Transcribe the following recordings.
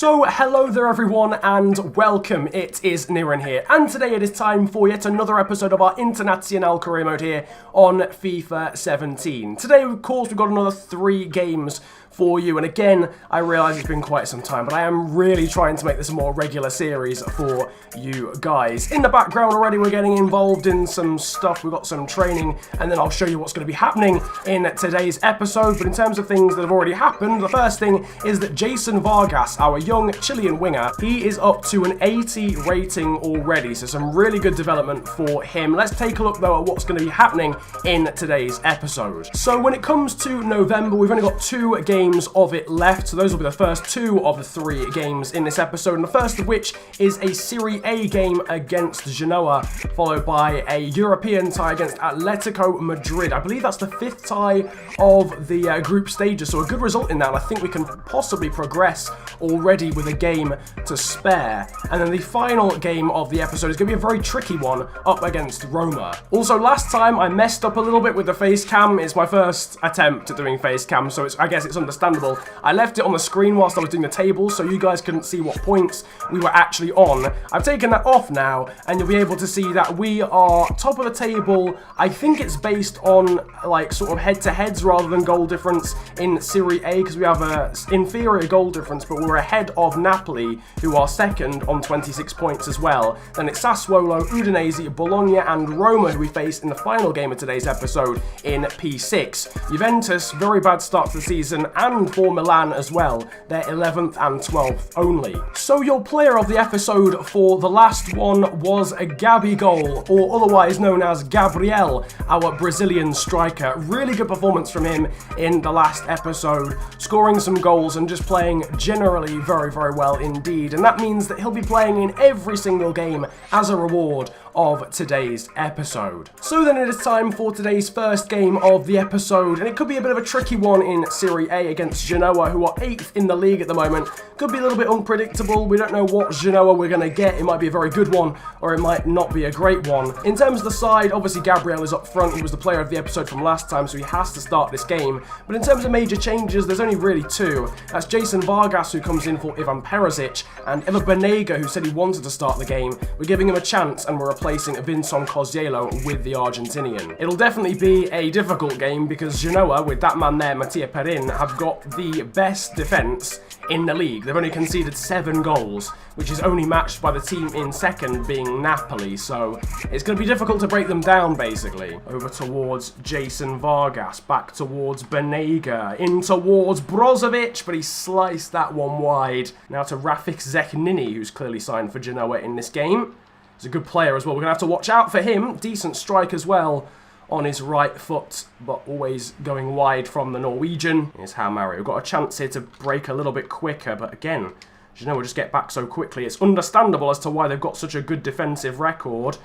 So, hello there everyone and welcome, it is Niran here, and today it is time for yet another episode of our Internazionale career mode here on FIFA 17. Today, of course, we've got another 3 games for you, and again, I realise it's been quite some time, but I am really trying to make this a more regular series for you guys. In the background already, we're getting involved in some stuff, we've got some training, and then I'll show you what's going to be happening in today's episode. But in terms of things that have already happened, the first thing is that Jason Vargas, our young Chilean winger, he is up to an 80 rating already, so some really good development for him. Let's take a look though at what's going to be happening in today's episode. So when it comes to November, we've only got 2 games of it left, so those will be the first 2 of the 3 games in this episode, and the first of which is a Serie A game against Genoa, followed by a European tie against Atletico Madrid. I believe that's the 5th tie of the group stages, so a good result in that, and I think we can possibly progress already with a game to spare. And then the final game of the episode is going to be a very tricky one up against Roma. Also, last time I messed up a little bit with the face cam. It's my first attempt at doing face cam, so I guess it's understandable. I left it on the screen whilst I was doing the tables, so you guys couldn't see what points we were actually on. I've taken that off now, and you'll be able to see that we are top of the table. I think it's based on like sort of head-to-heads rather than goal difference in Serie A, because we have a inferior goal difference, but we're ahead of Napoli, who are second on 26 points as well. Then it's Sassuolo, Udinese, Bologna, and Roma, who we face in the final game of today's episode in P6. Juventus, very bad start to the season, and for Milan as well. They're 11th and 12th only. So your player of the episode for the last one was a Gabigol, or otherwise known as Gabriel, our Brazilian striker. Really good performance from him in the last episode, scoring some goals and just playing generally very, very well indeed. And that means that he'll be playing in every single game as a reward of today's episode. So then it is time for today's first game of the episode, and it could be a bit of a tricky one in Serie A against Genoa, who are 8th in the league at the moment. Could be a little bit unpredictable. We don't know what Genoa we're going to get. It might be a very good one, or it might not be a great one. In terms of the side, obviously Gabriel is up front. He was the player of the episode from last time, so he has to start this game. But in terms of major changes, there's only really 2. That's Jason Vargas, who comes in for Ivan Perisic, and Ever Banega, who said he wanted to start the game. We're giving him a chance, and we're replacing Vincent Cosiello with the Argentinian. It'll definitely be a difficult game because Genoa, with that man there, Mattia Perin, have got the best defence in the league. They've only conceded 7 goals, which is only matched by the team in second being Napoli, so it's going to be difficult to break them down, basically. Over towards Jason Vargas, back towards Banega, in towards Brozovic, but he sliced that one wide. Now to Rafik Zeknini, who's clearly signed for Genoa in this game. He's a good player as well. We're going to have to watch out for him. Decent strike as well on his right foot, but always going wide from the Norwegian. Here's how Mario. We've got a chance here to break a little bit quicker, but again, Genoa just get back so quickly. It's understandable as to why they've got such a good defensive record.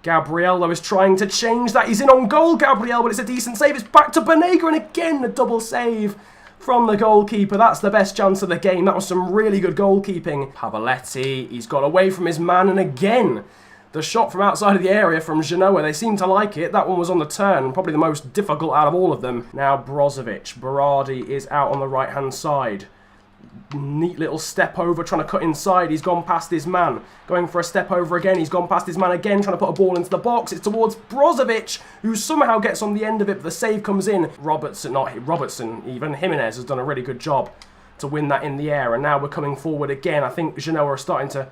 Gabriel, though, is trying to change that. He's in on goal, Gabriel, but it's a decent save. It's back to Banega, and again, the double save from the goalkeeper. That's the best chance of the game. That was some really good goalkeeping. Pavoletti, he's got away from his man, and again, the shot from outside of the area from Genoa, they seem to like it. That one was on the turn, probably the most difficult out of all of them. Now Brozovic, Berardi is out on the right-hand side. Neat little step over, trying to cut inside. He's gone past his man. Going for a step over again. He's gone past his man again, trying to put a ball into the box. It's towards Brozovic, who somehow gets on the end of it, but the save comes in. Robertson even. Jimenez has done a really good job to win that in the air, and now we're coming forward again. I think Genoa are starting to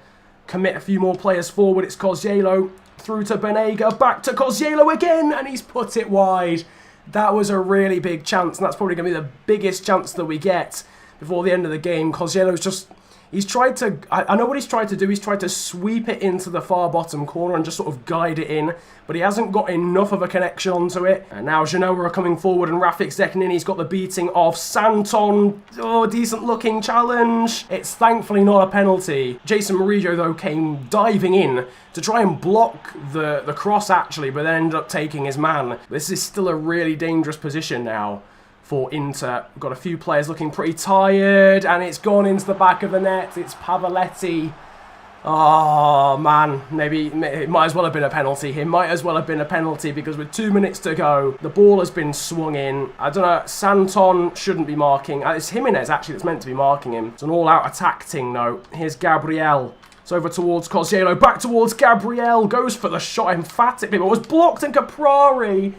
commit a few more players forward. It's Cosiello through to Banega, back to Cosiello again, and he's put it wide. That was a really big chance, and that's probably going to be the biggest chance that we get before the end of the game. Cosiello's just, he's tried to, I know what he's tried to do. He's tried to sweep it into the far bottom corner and just sort of guide it in, but he hasn't got enough of a connection onto it. And now Genoa are coming forward, and Rafik Zeknini's got the beating of Santon. Oh, decent looking challenge. It's thankfully not a penalty. Jason Murillo, though, came diving in to try and block the cross, actually, but then ended up taking his man. This is still a really dangerous position now for Inter. We've got a few players looking pretty tired, and it's gone into the back of the net. It's Pavoletti. Oh, man. Maybe it might as well have been a penalty. It might as well have been a penalty because with 2 minutes to go, the ball has been swung in. I don't know. Santon shouldn't be marking. It's Jimenez, actually, that's meant to be marking him. It's an all-out attack thing, though. Here's Gabriel. It's over towards Cosiello. Back towards Gabriel. Goes for the shot emphatically, but was blocked, and Caprari.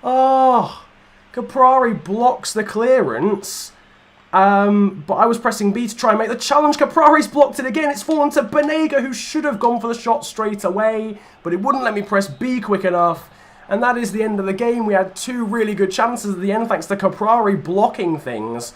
Oh, Caprari blocks the clearance. But I was pressing B to try and make the challenge. Caprari's blocked it again. It's fallen to Banega, who should have gone for the shot straight away, but it wouldn't let me press B quick enough. And that is the end of the game. We had 2 really good chances at the end, thanks to Caprari blocking things.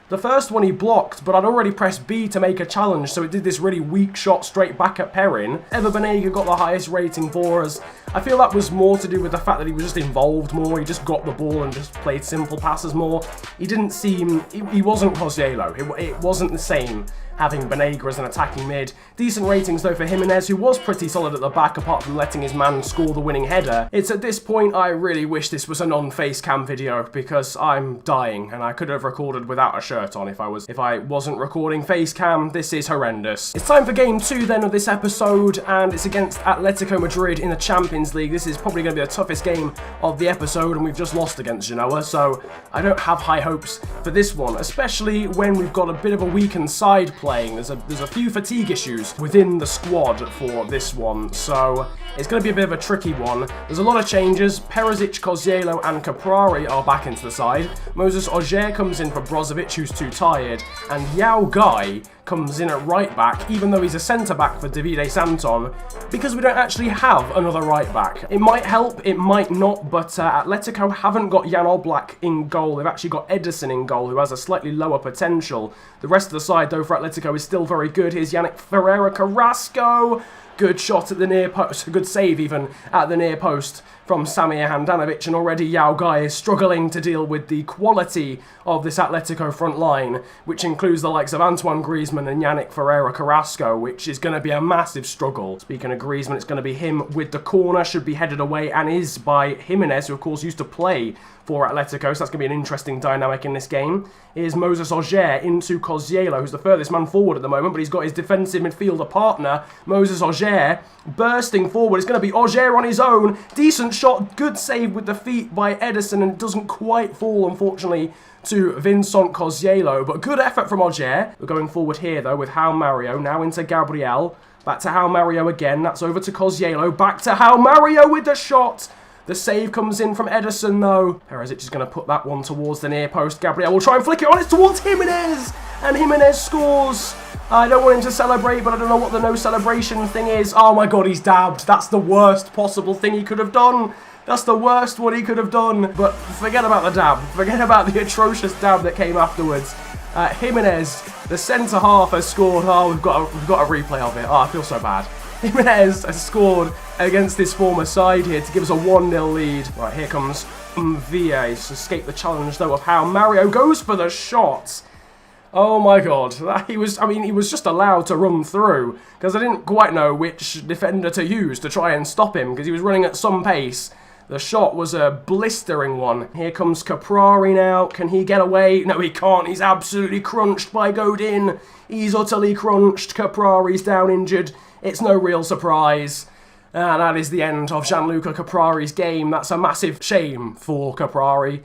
The first one he blocked, but I'd already pressed B to make a challenge, so it did this really weak shot straight back at Perrin. Ever Banega got the highest rating for us. I feel that was more to do with the fact that he was just involved more. He just got the ball and just played simple passes more. He didn't seem... He wasn't Cosiello. It wasn't the same having Banega as an attacking mid. Decent ratings, though, for Jimenez, who was pretty solid at the back, apart from letting his man score the winning header. It's at this point I really wish this was a non-face cam video, because I'm dying, and I could have recorded without a shirt on if I wasn't recording face cam. This is horrendous. It's time for game 2, then, of this episode, and it's against Atletico Madrid in the Champions League. This is probably going to be the toughest game of the episode, and we've just lost against Genoa, so I don't have high hopes for this one, especially when we've got a bit of a weakened side playing. There's a few fatigue issues within the squad for this one, so it's going to be a bit of a tricky one. There's a lot of changes. Perisic, Cosiello and Caprari are back into the side. Moses Ogier comes in for Brozovic, who's too tired, and Yao Guy comes in at right back, even though he's a centre back for Davide Santon, because we don't actually have another right back. It might help, it might not, but Atletico haven't got Jan Oblak in goal. They've actually got Edison in goal, who has a slightly lower potential. The rest of the side, though, for Atletico is still very good. Here's Yannick Ferreira Carrasco. Good shot at the near post, good save even at the near post from Samir Handanovic, and already Yao Guy is struggling to deal with the quality of this Atletico front line, which includes the likes of Antoine Griezmann and Yannick Ferreira Carrasco, which is going to be a massive struggle. Speaking of Griezmann, it's going to be him with the corner, should be headed away, and is by Jimenez, who of course used to play for Atletico, so that's going to be an interesting dynamic in this game. Here's Moses Ogier into Cosiello, who's the furthest man forward at the moment, but he's got his defensive midfielder partner, Moses Ogier, bursting forward. It's going to be Ogier on his own. Decent shot, good save with the feet by Edison, and it doesn't quite fall, unfortunately, to Vincent Cosiello, but good effort from Ogier. We're going forward here, though, with João Mario, now into Gabriel. Back to João Mario again, that's over to Cosiello, back to João Mario with the shot. The save comes in from Edison, though. Perisic is going to put that one towards the near post. Gabriel will try and flick it on. It's towards Jimenez. And Jimenez scores. I don't want him to celebrate, but I don't know what the no celebration thing is. Oh, my God, he's dabbed. That's the worst possible thing he could have done. That's the worst one he could have done. But forget about the dab. Forget about the atrocious dab that came afterwards. Jimenez, the centre-half, has scored. Oh, we've got a replay of it. Oh, I feel so bad. Jimenez has scored against his former side here to give us a 1-0 lead. Right, here comes Villa. He's escaped the challenge, though, of how Mario goes for the shot. Oh, my God. He was just allowed to run through, because I didn't quite know which defender to use to try and stop him, because he was running at some pace. The shot was a blistering one. Here comes Caprari now. Can he get away? No, he can't. He's absolutely crunched by Godin. He's utterly crunched. Caprari's down injured. It's no real surprise. And that is the end of Gianluca Caprari's game. That's a massive shame for Caprari,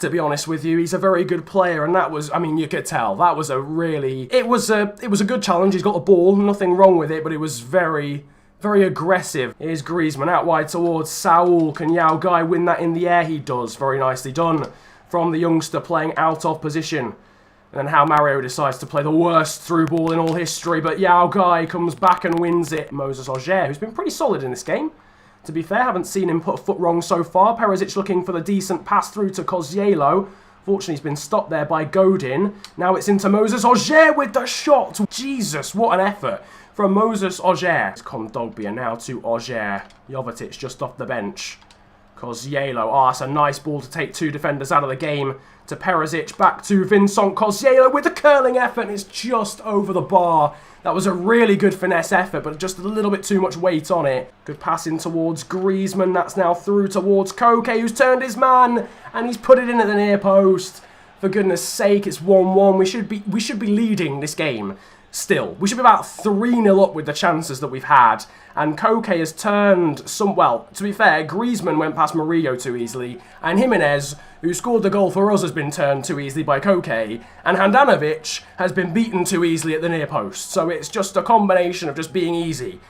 to be honest with you. He's a very good player, and that was, I mean, you could tell. That was a really... It was a good challenge. He's got the ball. Nothing wrong with it, but it was very, very aggressive. Here's Griezmann out wide towards Saul. Can Yao Guy win that in the air? He does. Very nicely done from the youngster playing out of position. And then how Mario decides to play the worst through ball in all history, but Yao Guy comes back and wins it. Moses Ogier, who's been pretty solid in this game. To be fair, haven't seen him put a foot wrong so far. Perisic looking for the decent pass through to Cosiello. Fortunately, he's been stopped there by Godin. Now it's into Moses Ogier with the shot. Jesus, what an effort from Moses Ogier. It's Kondogbia now to Ogier. Jovetic just off the bench. Cosiello. Oh, that's a nice ball to take 2 defenders out of the game. To Perisic, back to Vincent Cosiello with a curling effort, and it's just over the bar. That was a really good finesse effort, but just a little bit too much weight on it. Good passing towards Griezmann. That's now through towards Koke, who's turned his man, and he's put it in at the near post. For goodness sake, it's 1-1. We should be leading this game. still. We should be about 3-0 up with the chances that we've had. And Koke has turned some... Well, to be fair, Griezmann went past Murillo too easily. And Jimenez, who scored the goal for us, has been turned too easily by Koke. And Handanovic has been beaten too easily at the near post. So it's just a combination of just being easy.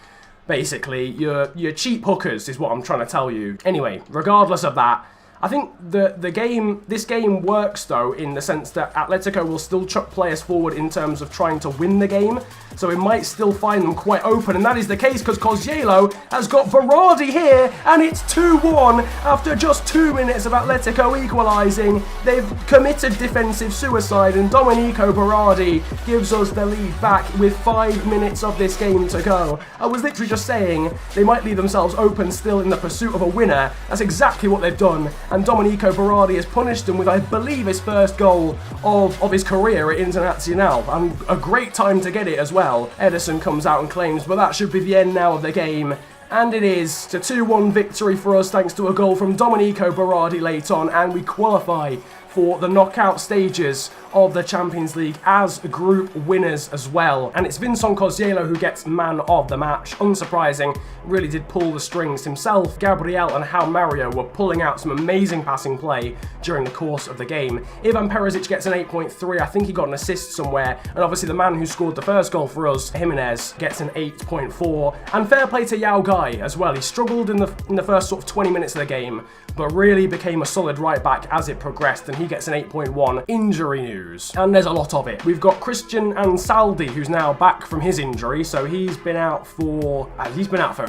Basically, you're cheap hookers is what I'm trying to tell you. Anyway, regardless of that, I think this game works though in the sense that Atletico will still chuck players forward in terms of trying to win the game, so it might still find them quite open, and that is the case because Kozielo has got Berardi here, and it's 2-1 after just 2 minutes of Atletico equalising. They've committed defensive suicide, and Domenico Berardi gives us the lead back with 5 minutes of this game to go. I was literally just saying they might leave themselves open still in the pursuit of a winner. That's exactly what they've done. And Domenico Berardi has punished him with, I believe, his first goal of his career at Internazionale. And a great time to get it as well. Edison comes out and claims, but that should be the end now of the game. And it is. It's a 2-1 victory for us thanks to a goal from Domenico Berardi late on. And we qualify for the knockout stages of the Champions League as group winners as well. And it's Vincent Kozielo who gets man of the match. Unsurprising, really did pull the strings himself. Gabriel and João Mario were pulling out some amazing passing play during the course of the game. Ivan Perisic gets an 8.3. I think he got an assist somewhere. And obviously the man who scored the first goal for us, Jimenez, gets an 8.4. And fair play to Yao Gai as well. He struggled in the first sort of 20 minutes of the game, but really became a solid right back as it progressed, and he gets an 8.1. Injury news. And there's a lot of it. We've got Christian Ansaldi, who's now back from his injury, so he's been out for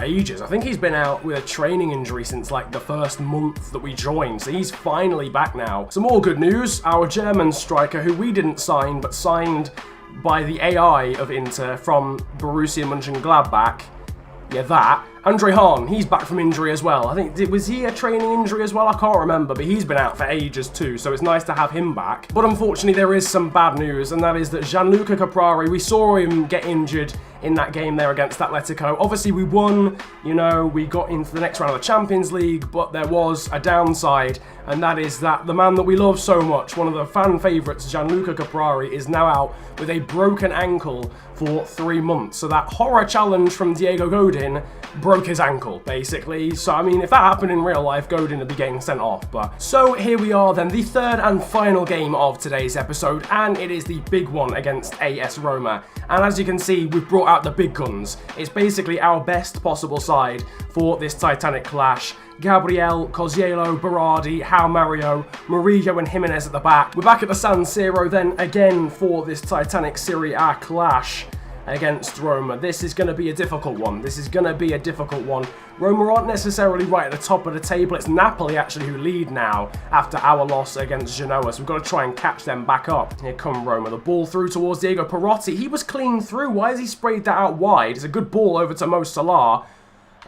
ages. I think he's been out with a training injury since like the first month that we joined, so he's finally back now. Some more good news, our German striker, who we didn't sign, but signed by the AI of Inter from Borussia Mönchengladbach. Yeah, that. Andre Hahn, he's back from injury as well. I think, was he a training injury as well? I can't remember, but he's been out for ages too, so it's nice to have him back. But unfortunately, there is some bad news, and that is that Gianluca Caprari, we saw him get injured in that game there against Atletico. Obviously, we won, you know, we got into the next round of the Champions League, but there was a downside, and that is that the man that we love so much, one of the fan favourites, Gianluca Caprari, is now out with a broken ankle for 3 months. So that horror challenge from Diego Godin broke his ankle, basically. So, I mean, if that happened in real life, Godin would be getting sent off. But so here we are then, the third and final game of today's episode, and it is the big one against AS Roma. And as you can see, we've brought out the big guns. It's basically our best possible side for this titanic clash. Gabriel, Kozielo, Berardi, João Mario, Murillo and Jimenez at the back. We're back at the San Siro then again for this titanic Serie A clash against Roma. This is going to be a difficult one. Roma aren't necessarily right at the top of the table. It's Napoli actually who lead now after our loss against Genoa, so we've got to try and catch them back up. Here come Roma. The ball through towards Diego Perotti. He was clean through. Why has he sprayed that out wide? It's a good ball over to Mo Salah.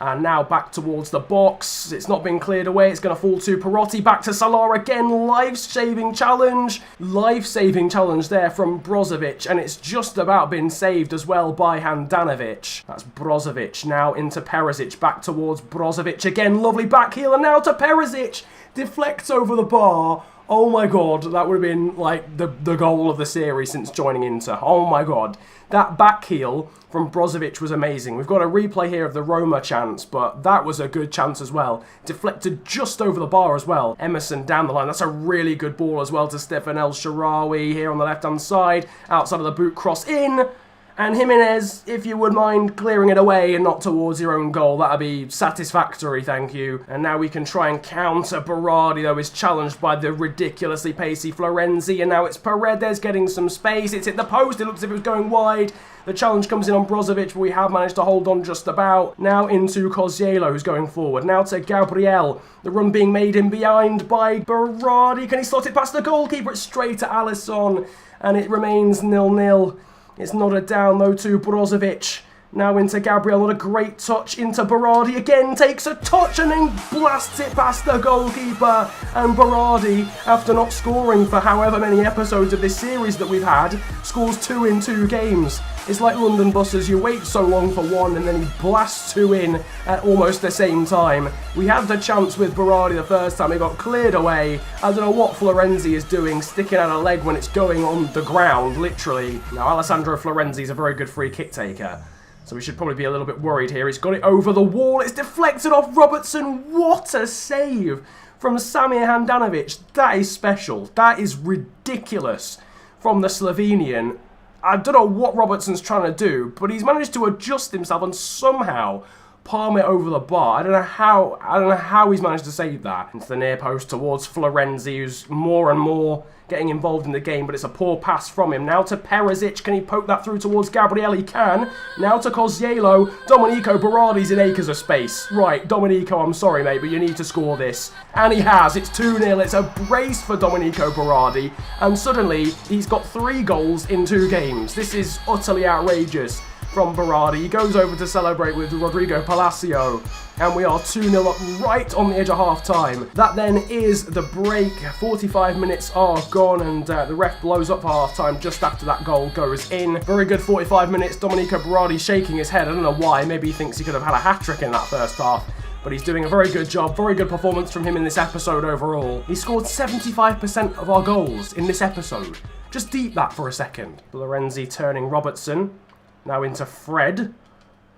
And now back towards the box. It's not been cleared away. It's going to fall to Perotti. Back to Salah again. Life-saving challenge. Life-saving challenge there from Brozovic. And it's just about been saved as well by Handanovic. That's Brozovic. Now into Perisic. Back towards Brozovic again. Lovely back heel. And now to Perisic. Deflects over the bar. Oh my god. That would have been like the goal of the series since joining Inter. Oh my god. That back heel from Brozovic was amazing. We've got a replay here of the Roma chance, but that was a good chance as well. Deflected just over the bar as well. Emerson down the line. That's a really good ball as well to Stefan El Shaarawy here on the left-hand side. Outside of the boot, cross in. And Jimenez, if you would mind clearing it away and not towards your own goal, that'd be satisfactory, thank you. And now we can try and counter. Berardi, though, is challenged by the ridiculously pacey Florenzi. And now it's Paredes getting some space. It's hit the post. It looks as if it was going wide. The challenge comes in on Brozovic, but we have managed to hold on just about. Now into Kozielo, who's going forward. Now to Gabriel. The run being made in behind by Berardi. Can he slot it past the goalkeeper? It's straight to Alisson. And it remains 0-0. It's nodded down though to Brozovic. Now into Gabriel, what a great touch into Berardi. Again takes a touch and then blasts it past the goalkeeper. And Berardi, after not scoring for however many episodes of this series that we've had, scores 2 in 2 games. It's like London buses, you wait so long for one and then he blasts two in at almost the same time. We had the chance with Berardi the first time, it got cleared away. I don't know what Florenzi is doing, sticking out a leg when it's going on the ground, literally. Now Alessandro Florenzi is a very good free kick taker, so we should probably be a little bit worried here. He's got it over the wall, it's deflected off Robertson. What a save from Samir Handanovic. That is special, that is ridiculous from the Slovenian. I don't know what Robertson's trying to do, but he's managed to adjust himself and somehow palm it over the bar. I don't know how he's managed to save that. Into the near post towards Florenzi, who's more and more getting involved in the game, but it's a poor pass from him. Now to Perisic, can he poke that through towards Gabriel? He can. Now to Kozielo. Domenico Berardi's in acres of space. Right, Domenico, I'm sorry, mate, but you need to score this. And he has. It's 2-0. It's a brace for Domenico Berardi. And suddenly, he's got 3 goals in 2 games. This is utterly outrageous from Berardi. He goes over to celebrate with Rodrigo Palacio, and we are 2-0 up right on the edge of half-time. That then is the break. 45 minutes are gone, and the ref blows up half-time just after that goal goes in. Very good 45 minutes. Domenico Berardi shaking his head. I don't know why. Maybe he thinks he could have had a hat-trick in that first half, but he's doing a very good job. Very good performance from him in this episode overall. He scored 75% of our goals in this episode. Just deep that for a second. Florenzi turning Robertson. Now into Fred,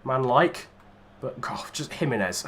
man-like, but God, just Jimenez.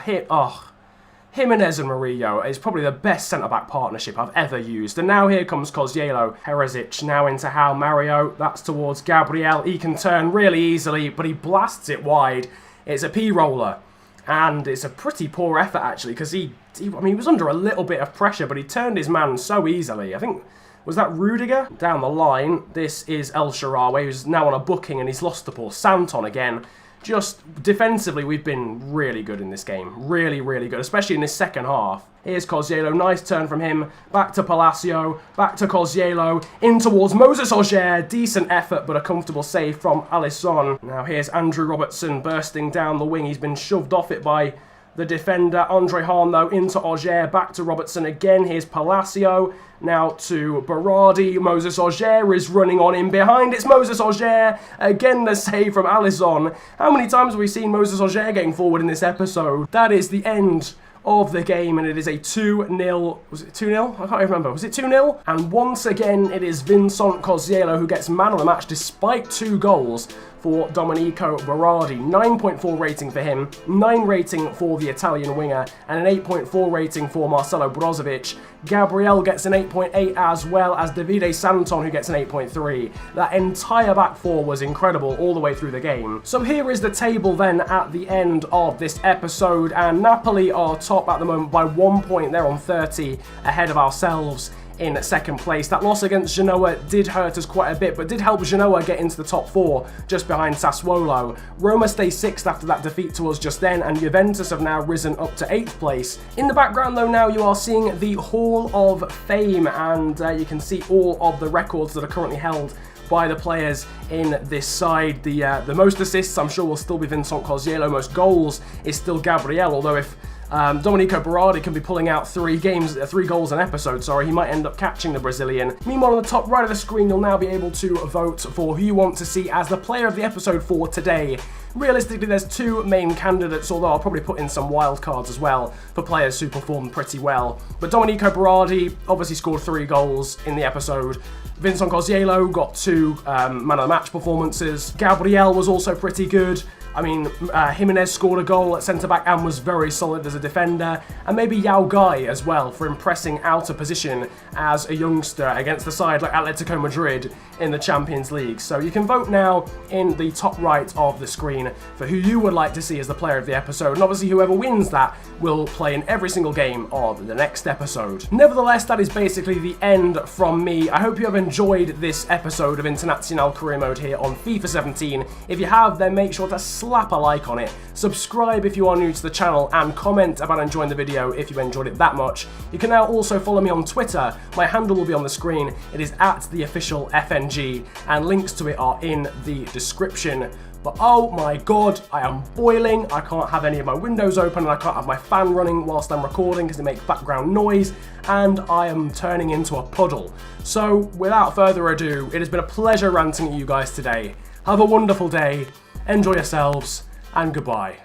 Jimenez and Murillo is probably the best centre-back partnership I've ever used. And now here comes Kozielo. Perisic now into How Mario. That's towards Gabriel. He can turn really easily, but he blasts it wide. It's a P-roller. And it's a pretty poor effort, actually, because he was under a little bit of pressure, but he turned his man so easily. I think... Was that Rudiger? Down the line, this is El Shaarawy, who's now on a booking and he's lost the ball. Santon again. Just defensively, we've been really good in this game. Really, really good, especially in this second half. Here's Kozielo, nice turn from him. Back to Palacio, back to Kozielo, in towards Moses Auger. Decent effort, but a comfortable save from Alisson. Now here's Andrew Robertson bursting down the wing. He's been shoved off it by the defender. Andre Hahn, though, into Auger, back to Robertson again. Here's Palacio, now to Berardi. Moses Auger is running on in behind. It's Moses Auger. Again, the save from Alisson. How many times have we seen Moses Auger getting forward in this episode? That is the end of the game, and it is a 2-0. Was it 2-0? I can't even remember. Was it 2-0? And once again, it is Vincent Kozielo who gets man of the match despite 2 goals for Domenico Berardi. 9.4 rating for him, 9 rating for the Italian winger, and an 8.4 rating for Marcelo Brozovic. Gabriel gets an 8.8 as well as Davide Santon, who gets an 8.3. That entire back four was incredible all the way through the game. So here is the table then at the end of this episode, and Napoli are top at the moment by 1 point. They're on 30 ahead of ourselves in second place. That loss against Genoa did hurt us quite a bit, but did help Genoa get into the top 4 just behind Sassuolo. Roma stay 6th after that defeat to us just then, and Juventus have now risen up to 8th place. In the background though now you are seeing the Hall of Fame, and you can see all of the records that are currently held by the players in this side. The most assists I'm sure will still be Vincent Kozielo. Most goals is still Gabriel, although if Domenico Berardi can be pulling out 3 goals an episode, he might end up catching the Brazilian. Meanwhile, on the top right of the screen, you'll now be able to vote for who you want to see as the player of the episode for today. Realistically, there's 2 main candidates, although I'll probably put in some wild cards as well for players who performed pretty well. But Domenico Berardi obviously scored 3 goals in the episode. Vincent Kozielo got 2 man of the match performances. Gabriel was also pretty good. I mean, Jimenez scored a goal at centre-back and was very solid as a defender. And maybe Yao Gai as well for impressing out of position as a youngster against a side like Atletico Madrid in the Champions League. So you can vote now in the top right of the screen for who you would like to see as the player of the episode. And obviously whoever wins that will play in every single game of the next episode. Nevertheless, that is basically the end from me. I hope you have enjoyed this episode of Internazionale Career Mode here on FIFA 17. If you have, then make sure to slap a like on it, subscribe if you are new to the channel, and comment about enjoying the video if you enjoyed it that much. You can now also follow me on Twitter. My handle will be on the screen. It is @theofficialFNG, and links to it are in the description. But oh my god, I am boiling. I can't have any of my windows open, and I can't have my fan running whilst I'm recording because it makes background noise, and I am turning into a puddle. So without further ado, it has been a pleasure ranting at you guys today. Have a wonderful day, enjoy yourselves, and goodbye.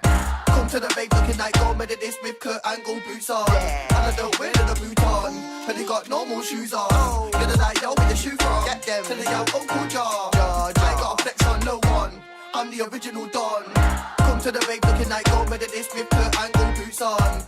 Come to the rave looking like gold medalist with Kurt Angle boots on. And I don't wear the boot on, but they got normal shoes on. You're the like yo with the shoe from. Get them to the yo Uncle Jar. I ain't got a flex on no one. I'm the original Don. Come to the rave looking like gold medalist with Kurt Angle boots on.